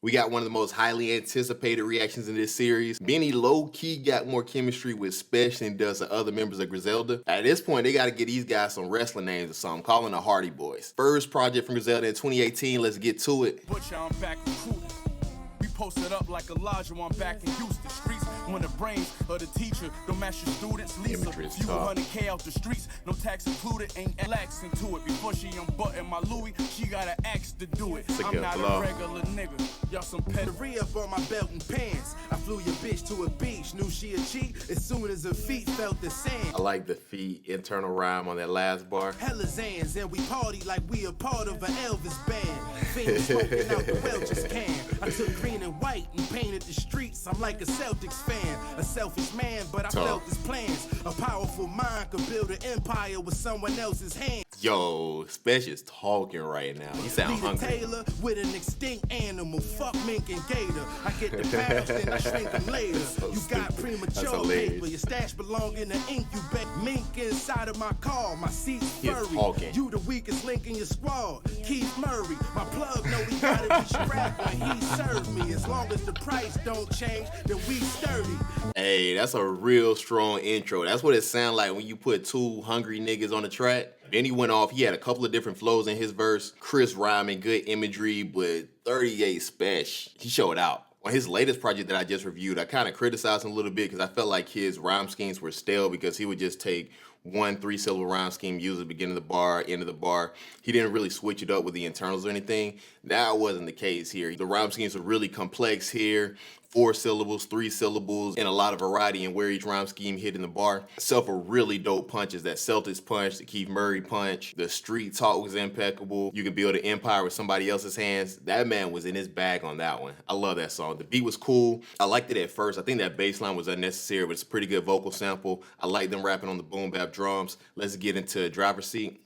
We got one of the most highly anticipated reactions in this series. Benny low-key got more chemistry with Spesh than does the other members of Griselda. At this point, they gotta get these guys some wrestling names or something, calling the Hardy Boys. First project from Griselda in 2018, let's get to it. Posted up like Elijah, I'm back in Houston streets. When the brains of the teacher don't match your students, Lisa, few 100K out the streets, no tax included, ain't lax into it. Before she unbutton my Louis, she got an axe to do it. I'm not a regular nigga, y'all some pedigree up on my belt and pants. I flew your bitch to a beach, knew she a cheat as soon as her feet felt the sand. I like the feet, internal rhyme on that last bar. Hella Zans, and we party like we a part of an Elvis band. Fiends smoking out the Welch's can. I took green and white and painted the streets. I'm like a Celtics fan, a selfish man, but I felt his plans. A powerful mind could build an empire with someone else's hands. Yo, Spesh is talking right now. He sound hungry. Taylor with an extinct animal, fuck mink and gator. I get the pounds, then I shrink them later. You got premature paper, your stash belong in the incubate. Mink inside of my car, my seat's furry. You the weakest link in your squad, Keith Murray. My plug know we gotta be strapped when he served me. As long as the price don't change, then we sturdy. Hey, that's a real strong intro. That's what it sounds like when you put two hungry niggas on the track. Then he went off. He had a couple of different flows in his verse. Chris rhyming, good imagery, but 38 Spesh, he showed out. On his latest project that I just reviewed, I kind of criticized him a little bit because I felt like his rhyme schemes were stale because he would just take one 3-syllable rhyme scheme, use the beginning of the bar, end of the bar. He didn't really switch it up with the internals or anything. That wasn't the case here. The rhyme schemes were really complex here. 4 syllables, 3 syllables, and a lot of variety in where each rhyme scheme hit in the bar. Several really dope punches. That Celtics punch, the Keith Murray punch, the street talk was impeccable. You can build an empire with somebody else's hands. That man was in his bag on that one. I love that song. The beat was cool. I liked it at first. I think that bass line was unnecessary, but it's a pretty good vocal sample. I like them rapping on the boom bap drums. Let's get into driver's seat.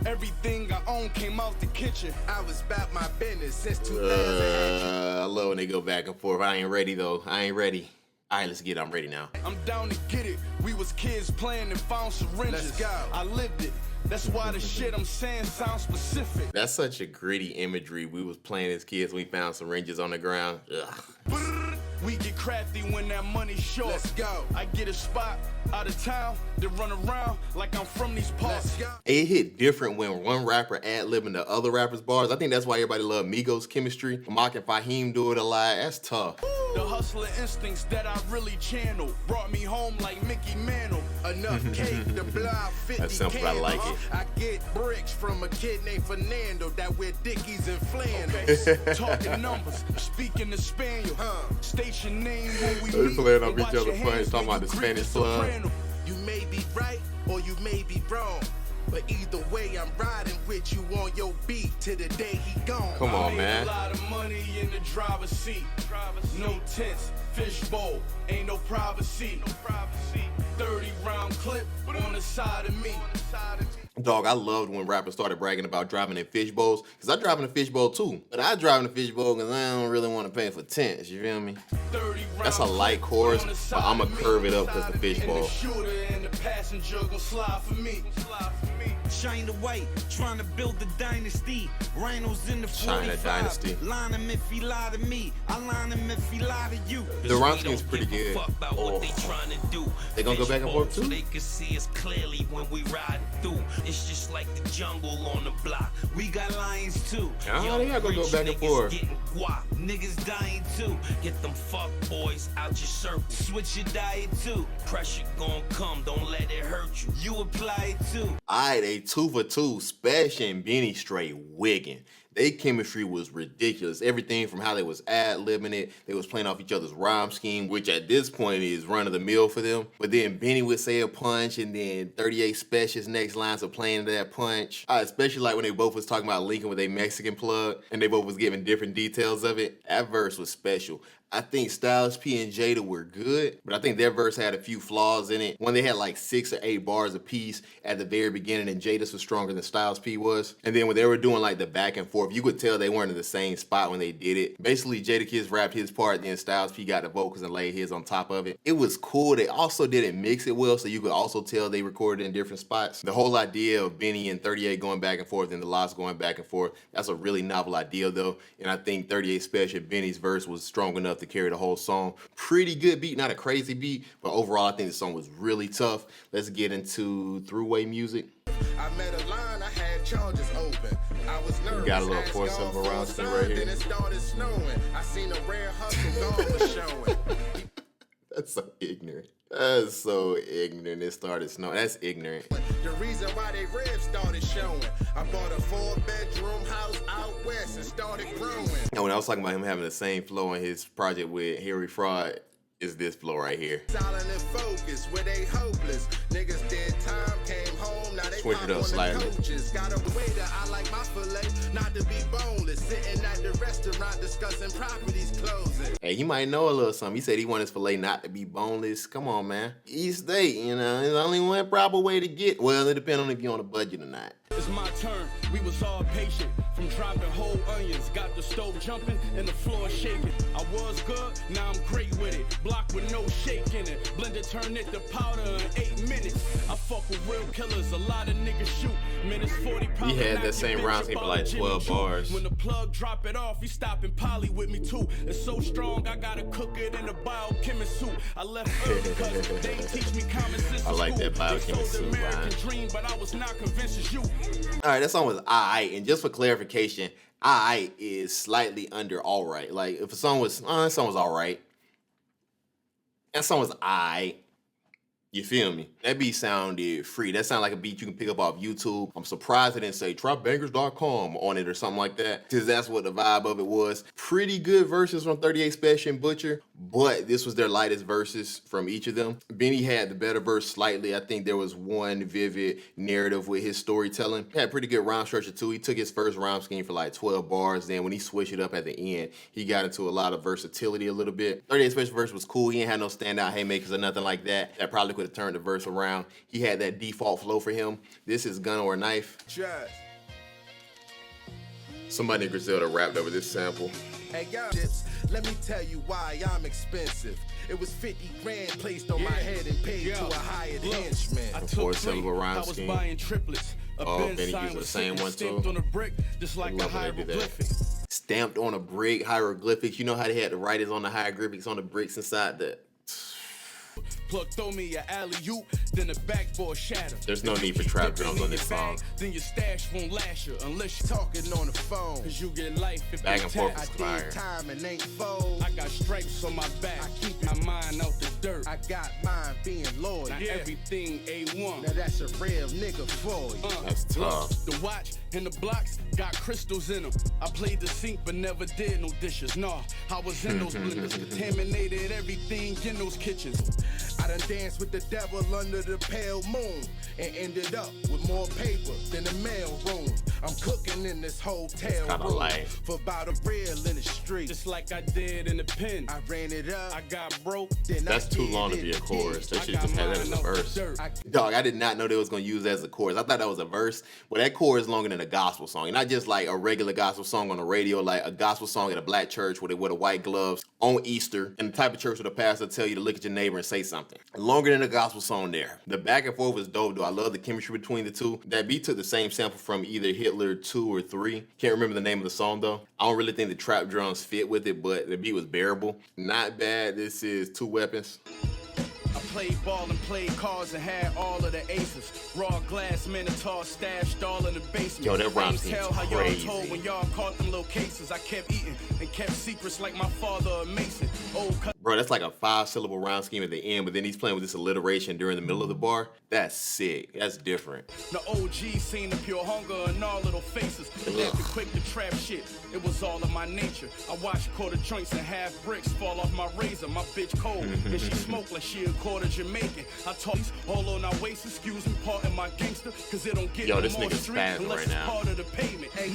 Everything I own came out the kitchen. I was about my business since 2000. I love when they go back and forth. I ain't ready though. I ain't ready. All right, let's get it. I'm ready now. I'm down to get it. We was kids playing and found syringes. Let's go. I lived it. That's why the shit I'm saying sounds specific. That's such a gritty imagery. We was playing as kids. We found syringes on the ground. Ugh. We get crafty when that money's short. Let's go. I get a spot out of town, then run around like I'm from these parts. It hit different when one rapper ad-libbing the other rapper's bars. I think that's why everybody loved Migos' chemistry. Mach and Fahim do it a lot. That's tough. The hustler instincts that I really channel brought me home like Mickey Mantle. Enough cake to blow 50 That's simple, I like it. I get bricks from a kid named Fernando that wear Dickies and Flanders. Okay. Talking numbers, speaking the Spaniel. Station name when we meet. Playing off each other's funny, talking about the Spanish plug. You may be right or you may be wrong. But either way, I'm riding with you on your beat till the day he gone. Come on, man. A lot of money in the driver's seat. No tents, fishbowl, ain't no privacy. 30-round clip on the side of me. Dog, I loved when rappers started bragging about driving in fishbowls, because I drive in a fishbowl too. But I drive in a fishbowl because I don't really want to pay for tents, you feel me? That's a light chorus, but I'ma curve it up because the fishbowl. China White, trying to build the dynasty. Rhinos in the 45. China dynasty. Line him if he lie to me. I line him if he lie to you. The rhyme scheme's pretty good. They gonna go back and forth too? So they can see us clearly when we ride through. It's just like the jungle on the block. We got lions too. Oh, they gotta go back and forth. Niggas dying too. Get them fuck boys out your circle. Switch your diet too. Pressure gon' come, don't let it hurt you. You apply it too. Alright, a 2 for 2. Spesh and Benny straight wigging. Their chemistry was ridiculous. Everything from how they was ad-libbing it, they was playing off each other's rhyme scheme, which at this point is run-of-the-mill for them. But then Benny would say a punch, and then 38 Spesh's next lines are playing into that punch. I especially like when they both was talking about linking with a Mexican plug, and they both was giving different details of it. That verse was special. I think Styles P and Jada were good, but I think their verse had a few flaws in it. One, they had like 6 or 8 bars apiece at the very beginning, and Jada's was stronger than Styles P was. And then when they were doing like the back and forth forth. You could tell they weren't in the same spot when they did it. Basically, Jadakiss rapped his part, then Styles P got the vocals and laid his on top of it. It was cool. They also didn't mix it well, so you could also tell they recorded in different spots. The whole idea of Benny and 38 going back and forth and the Lots going back and forth, that's a really novel idea though. And I think 38 Spesh and Benny's verse was strong enough to carry the whole song. Pretty good beat, not a crazy beat, but overall I think the song was really tough. Let's get into Thruway music. I met a line, I had charges open. I was nervous. Got a little 4-syllable round scheme right here. Then it started snowing. I seen a rare hustle gone was showing. That's so ignorant. That's so ignorant. It started snowing. That's ignorant. The reason why they ribs started showing. I bought a 4-bedroom house out west and started growing. And when I was talking about him having the same flow in his project with Harry Fraud, is this flow right here. Silent and focused, where they hopeless. Niggas did time, came home, now they switch it up slightly. Got a waiter, I like my fillet, not to be boneless. Sitting at the restaurant discussing properties closing. Hey, he might know a little something. He said he wanted his filet not to be boneless. Come on, man. Each state, you know, there's only one proper way to get. Well, it depends on if you're on a budget or not. It's my turn, we was all patient. From dropping whole onions, got the stove jumping and the floor shaking. I was good, now I'm great with it. Block with no shake in it. Blender turn it to powder in 8 minutes. I fuck with real killers, a lot of niggas shoot. Minutes 40 He had that same round scheme for like 12 bars. When the plug drop it off, he stopping poly with me too. It's so strong, I gotta cook it in a biochemist suit. I left early cause they teach me common sense. I like that biochemist suit, man. Dream, but I was not convinced as you. Alright, that song was alright, and just for clarification, alright is slightly under alright. Like, if a song was, that song was alright. That song was alright. You feel me? That beat sounded free. That sounded like a beat you can pick up off YouTube. I'm surprised it didn't say trapbangers.com on it or something like that, because that's what the vibe of it was. Pretty good verses from 38 Spesh and Butcher, but this was their lightest verses from each of them. Benny had the better verse slightly. I think there was one vivid narrative with his storytelling. He had pretty good rhyme structure too. He took his first rhyme scheme for like 12 bars. Then when he switched it up at the end, he got into a lot of versatility a little bit. 38 Spesh verse was cool. He ain't had no standout haymakers or nothing like that. That probably could have turned the verse around. He had that default flow for him. This is Gun or Knife. Just. Somebody in Griselda rapped over this sample. Hey, y'all, let me tell you why I'm expensive. It was 50 grand placed on my head and paid to a hired henchman. I took 4-syllable rhyme I was scheme. buying triplets. Benny used the same one too. On a brick, just like a hieroglyphic. Stamped on a brick, hieroglyphics. You know how they had the writers on the hieroglyphics on the bricks inside the... Plug throw me an alley-oop, then the backboard shatter. There's no need for trap drums on this song. Then your stash won't last you unless you're Talking on the phone. cause you get life if Back you and forth tap. is I fire. did time and ain't fold. I got stripes on my back. I keep my mind out the dirt. I got mine being loyal. Now everything A1. Now that's a real nigga for you. That's tough. The watch and the blocks got crystals in them. I played the sink but never did no dishes. Nah, I was in those blenders, contaminated everything in those kitchens. I done danced with the devil under the pale moon and ended up with more paper than the mail room. I'm cooking in this hotel Kinda room life. for about a real in the street. Just like I did in the pen. I ran it up. I got broke. Then That's I too did long to it be a chorus. They again. should just have that as a verse. Dog, I did not know they was gonna use that as a chorus. I thought that was a verse. Well, that chorus is longer than a gospel song. Not just like a regular gospel song on the radio, like a gospel song at a black church with the white gloves on Easter, and the type of church where the pastor tell you to look at your neighbor and say something. Longer than a gospel song there. The back and forth was dope though. I love the chemistry between the two. That beat took the same sample from either Hitler 2 or 3. Can't remember the name of the song though. I don't really think the trap drums fit with it, but the beat was bearable. Not bad. This is Two Weapons. I played ball and played cards and had all of the aces. Raw glass minotaur stashed all in the basement. Yo, that rhyme I ain't seems tell how crazy. y'all told when y'all caught them little cases. I kept eating and kept secrets like my father a Mason. Old Bro, that's like a 5-syllable rhyme scheme at the end, but then he's playing with this alliteration during the middle of the bar. That's sick. That's different. The OG seen the pure hunger in all little faces. And that be quick to trap shit. It was all in my nature. I watched quarter joints and half bricks fall off my razor. My bitch cold, and she smoke like she a quarter Jamaican. I talk all on our waist, excuse me, pardon my gangster, cause it don't get Yo, no this more nigga's street spazzing unless right it's now. part of the payment. Hey,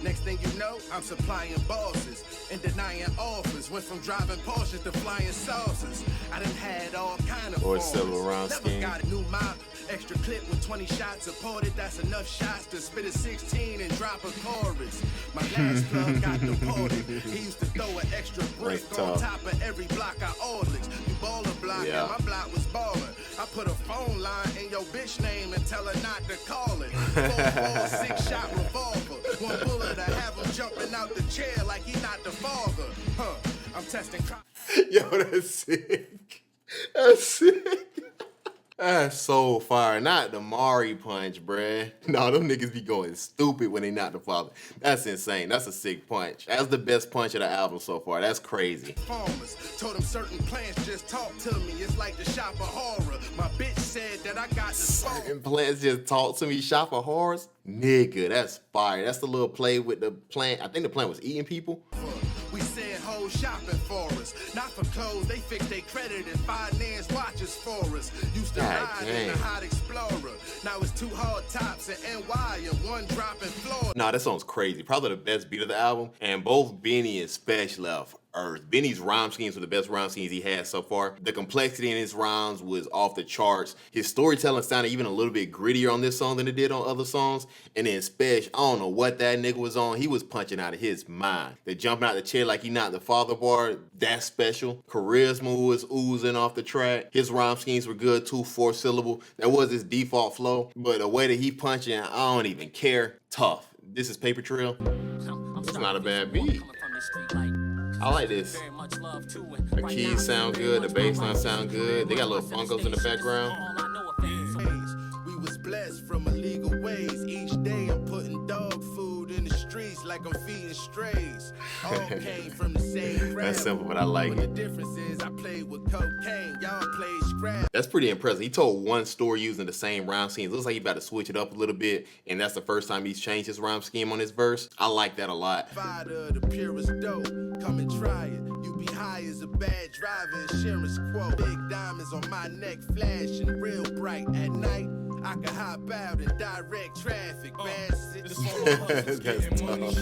next thing you know, I'm supplying bosses and denying offers. Went from driving Porsches to flying saucers. I done had all kind of Or forms. silver round Never scheme. got a new mop. Extra clip with 20 shots supported. That's enough shots to spit a 16 and drop a chorus. My last plug got deported. He used to throw an extra brick That's on tough. top of every block I ordered. You baller block Yeah. and my block was baller. I put a phone line in your bitch name and tell her not to call it. 4-4, 6-shot revolver. One bullet to have him jumping out the chair like he not the father. I'm testing. Yo, that's sick. That's sick. That's so fire. Not the Mari punch, bruh. No, them niggas be going stupid when they not the father. That's insane. That's a sick punch. That's the best punch of the album so far. That's crazy. Farmers told him certain plants just talk to me. It's like the shop of horror. My bitch said that I got the spark. And plants just talk to me, shop for horrors. Nigga, that's fire. That's the little play with the plant. I think the plant was eating people. We said whole shopping for us. Not for clothes, they fix their credit and finance watches for us. Used to God ride in damn. the hot Explorer. Now it's 2 hard tops in NY and 1 drop in Florida. Nah, that song's crazy. Probably the best beat of the album. And both Benny and Spesh left earth. Benny's rhyme schemes were the best rhyme schemes he had so far. The complexity in his rhymes was off the charts. His storytelling sounded even a little bit grittier on this song than it did on other songs. And then Spesh, I don't know what that nigga was on. He was punching out of his mind. The jumping out the chair like he not the father bar, that's special. Charisma was oozing off the track. His rhyme schemes were good too, 4-syllable. That was his default flow. But the way that he punching, I don't even care. Tough. This is Paper Trail. It's not a bad beat. I like this. The keys sound good, the bass line sound good. They got little bongos in the background. We was blessed from illegal ways. Each day I'm putting dog food in the streets like I'm feeding strays. All came from the same That's simple, but I like But it. the difference is I played with cocaine, y'all played scrap. That's pretty impressive. He told one story using the same rhyme schemes. Looks like he about to switch it up a little bit, and that's the first time he's changed his rhyme scheme on his verse. I like that a lot. Fighter, the purest dope. Come and try it. You be high as a bad driver, insurance quote. Big diamonds on my neck, flashing real bright at night. I can hop out in direct traffic. That's tough.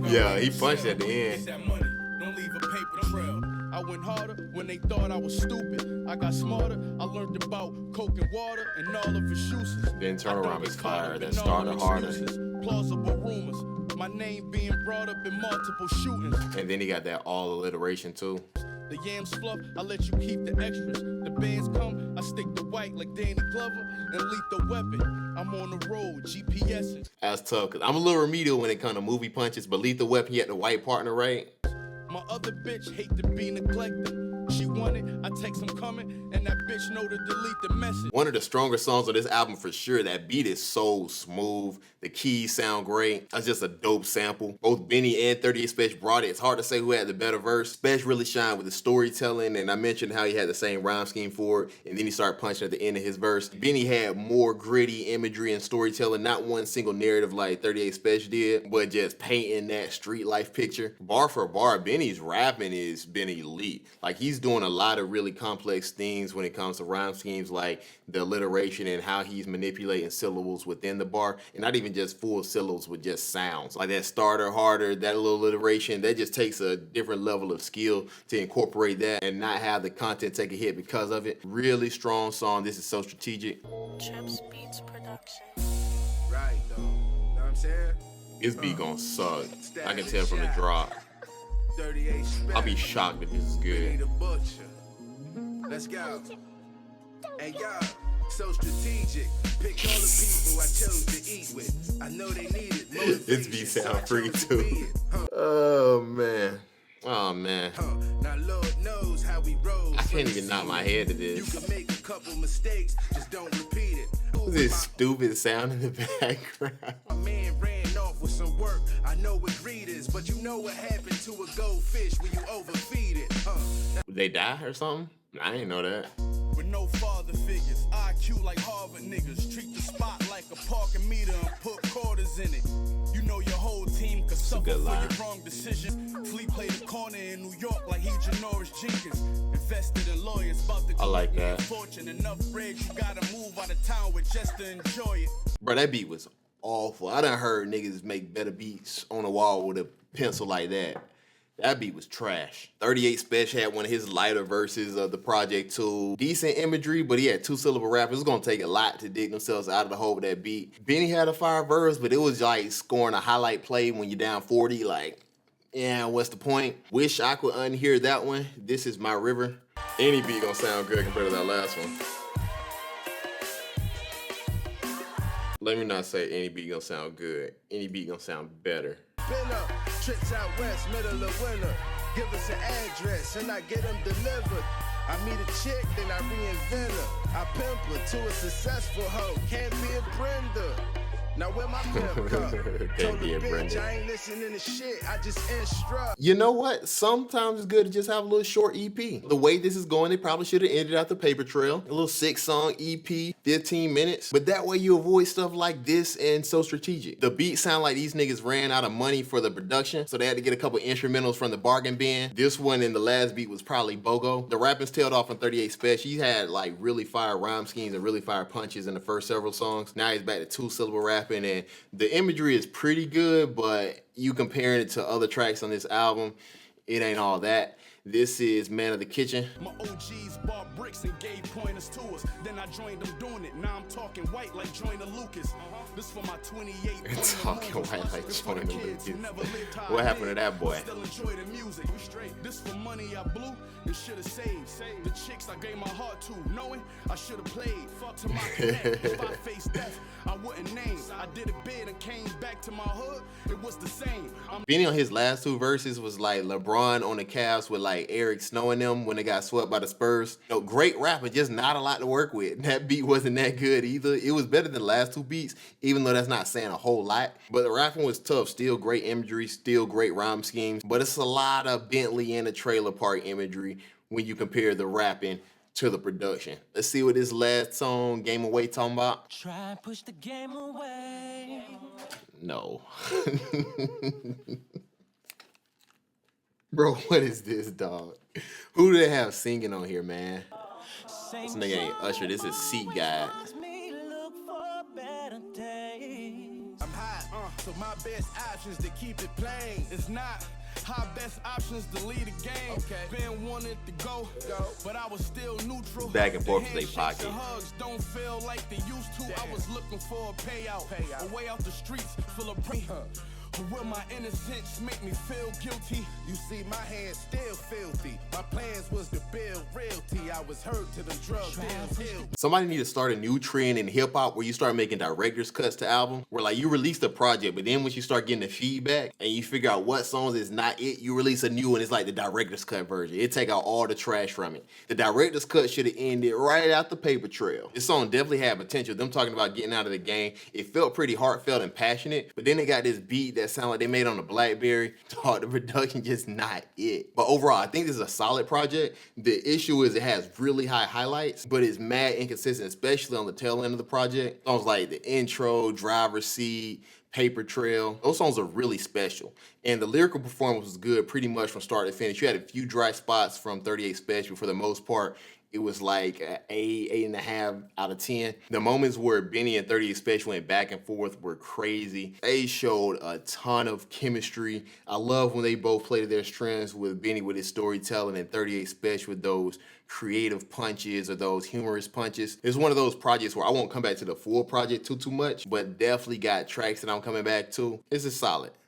Yeah, he punched at the end. Don't leave a paper trail. I went harder when they thought I was stupid. I got smarter. I learned about coke and water and all of its uses. Then turnaround is fire. That Then started harder. Plausible rumors. My name being brought up in multiple shootings. And then he got that all alliteration too. The yams fluff, I let you keep the extras. The bands come, I stick the white like Danny Glover and Lethal Weapon. I'm on the road, GPSing. That's tough, because I'm a little remedial when it comes to movie punches, but Lethal Weapon, he had the white partner, right? My other bitch hate to be neglected. She want it, I text I'm coming, and that bitch know to delete the message. One of the stronger songs on this album for sure. That beat is so smooth. The keys sound great. That's just a dope sample. Both Benny and 38 Spesh brought it. It's hard to say who had the better verse. Spesh really shined with the storytelling, and I mentioned how he had the same rhyme scheme for it, and then he started punching at the end of his verse. Benny had more gritty imagery and storytelling, not one single narrative like 38 Spesh did, but just painting that street life picture. Bar for bar, Benny's rapping has been elite. Like, he's doing a lot of really complex things when it comes to rhyme schemes, like the alliteration and how he's manipulating syllables within the bar, and not even just full syllables with just sounds. Like that starter harder, that little alliteration, that just takes a different level of skill to incorporate that and not have the content take a hit because of it. Really strong song. This is so strategic. Trips Beats Production. Right, though. Know what I'm saying? This beat gonna suck. I can tell from the drop. 38 Spesh. I'll be shocked if this is Benny good. the Butcher. Let's go. Hey, y'all. So strategic. Pick all the people I chose to eat with. I know they need it. This beat So I sound free chose to too. be it. Oh man. Oh man. Now Lord knows how we roll. I can't even knock my head to You this. can make a couple mistakes, just don't repeat it. This stupid sound in the background. My man ran off with some work. I know what greed is, but you know what happened to a goldfish when you overfeed it. They die or something? I didn't know that. With no father figures, IQ like Harvard niggas. Treat the spot like a parking meter and put quarters in it. You know your whole team could That's a good line. Wrong decision. Flea played the corner in New York like he Janoris Jenkins. Invested in lawyers about to I like that. fortune. Enough bread, you gotta move out of town with just to enjoy it. Bro, that beat was awful. I done heard niggas make better beats on the wall with a pencil like that. That beat was trash. 38 Spesh had one of his lighter verses of the project too. Decent imagery, but he had 2-syllable rap. It was gonna take a lot to dig themselves out of the hole with that beat. Benny had a fire verse, but it was like scoring a highlight play when you're down 40. Like, yeah, what's the point? Wish I could unhear that one. This is my river. Any beat gonna sound good compared to that last one. Let me not say any beat gonna sound good. Any beat gonna sound better. Been up, trips out west, middle of winter. Give us an address and I get them delivered. I meet a chick, then I reinvent her. I pimp her to a successful hoe. Can't be a Brenda. Now where my pimp cup? Told the bitch I ain't listening to shit, I just instruct. You know what? Sometimes it's good to just have a little short EP. The way this is going, they probably should have ended out the paper trail. A little 6-song EP, 15 minutes. But that way you avoid stuff like this and So Strategic. The beats sound like these niggas ran out of money for the production, so they had to get a couple instrumentals from the bargain bin. This one and the last beat was probably BOGO. The rapping's tailed off on 38 Spesh. He had like really fire rhyme schemes and really fire punches in the first several songs. Now he's back to 2-syllable rapping, and the imagery is pretty good, but you comparing it to other tracks on this album, it ain't all that. This is Man of the Kitchen. My OGs bought bricks and gave pointers to us. Then I joined them doing it. Now I'm talking white like Joyner Lucas. This for my 28. Talking white like Joyner Lucas. What happened to that boy? Still enjoy the music. We straight. This for money I blew and should have saved. The chicks I gave my heart to, knowing I should have played. Fuck to my connect. If I faced death, I wouldn't name. I did a bid and came back to my hood. It was the same. Benny on his last 2 verses was like LeBron on the Cavs with like Eric Snow and them when they got swept by the Spurs. You know, great rapper, just not a lot to work with. That beat wasn't that good either. It was better than the last 2 beats, even though that's not saying a whole lot. But the rapping was tough. Still great imagery, still great rhyme schemes. But it's a lot of Bentley and the trailer park imagery when you compare the rapping to the production. Let's see what this last song, Game Away, talking about. Try and push the game away. No. Bro, what is this, dog? Who do they have singing on here, man? This nigga ain't Usher, this is Seat Guy. I'm hot, so my best options to keep it plain. It's not. Our best options to lead a game. Ben wanted to go, but I was still neutral. Back and forth The to their handshakes pocket. and hugs don't feel like they used to. I was looking for a payout. A way out the streets full of pain. Will my innocence make me feel guilty? You see, my hands still filthy. My plans was to build realty. I was hurt to the drug deals healed. Somebody need to start a new trend in hip hop where you start making director's cuts to album. Where like you release the project, but then once you start getting the feedback and you figure out what songs is not it, you release a new one. It's like the director's cut version. It take out all the trash from it. The director's cut should have ended right out the paper trail. This song definitely had potential. Them talking about getting out of the game. It felt pretty heartfelt and passionate, but then they got this beat that sound like they made on a BlackBerry. The production just not it. But overall, I think this is a solid project. The issue is it has really high highlights, but it's mad inconsistent, especially on the tail end of the project. Songs like the intro, driver's seat, paper trail, those songs are really special. And the lyrical performance was good pretty much from start to finish. You had a few dry spots from 38 Spesh, but for the most part, it was like an 8.5 out of 10. The moments where Benny and 38 Spesh went back and forth were crazy. They showed a ton of chemistry. I love when they both played their strengths, with Benny with his storytelling and 38 Spesh with those creative punches or those humorous punches. It's one of those projects where I won't come back to the full project too much, but definitely got tracks that I'm coming back to. This is solid.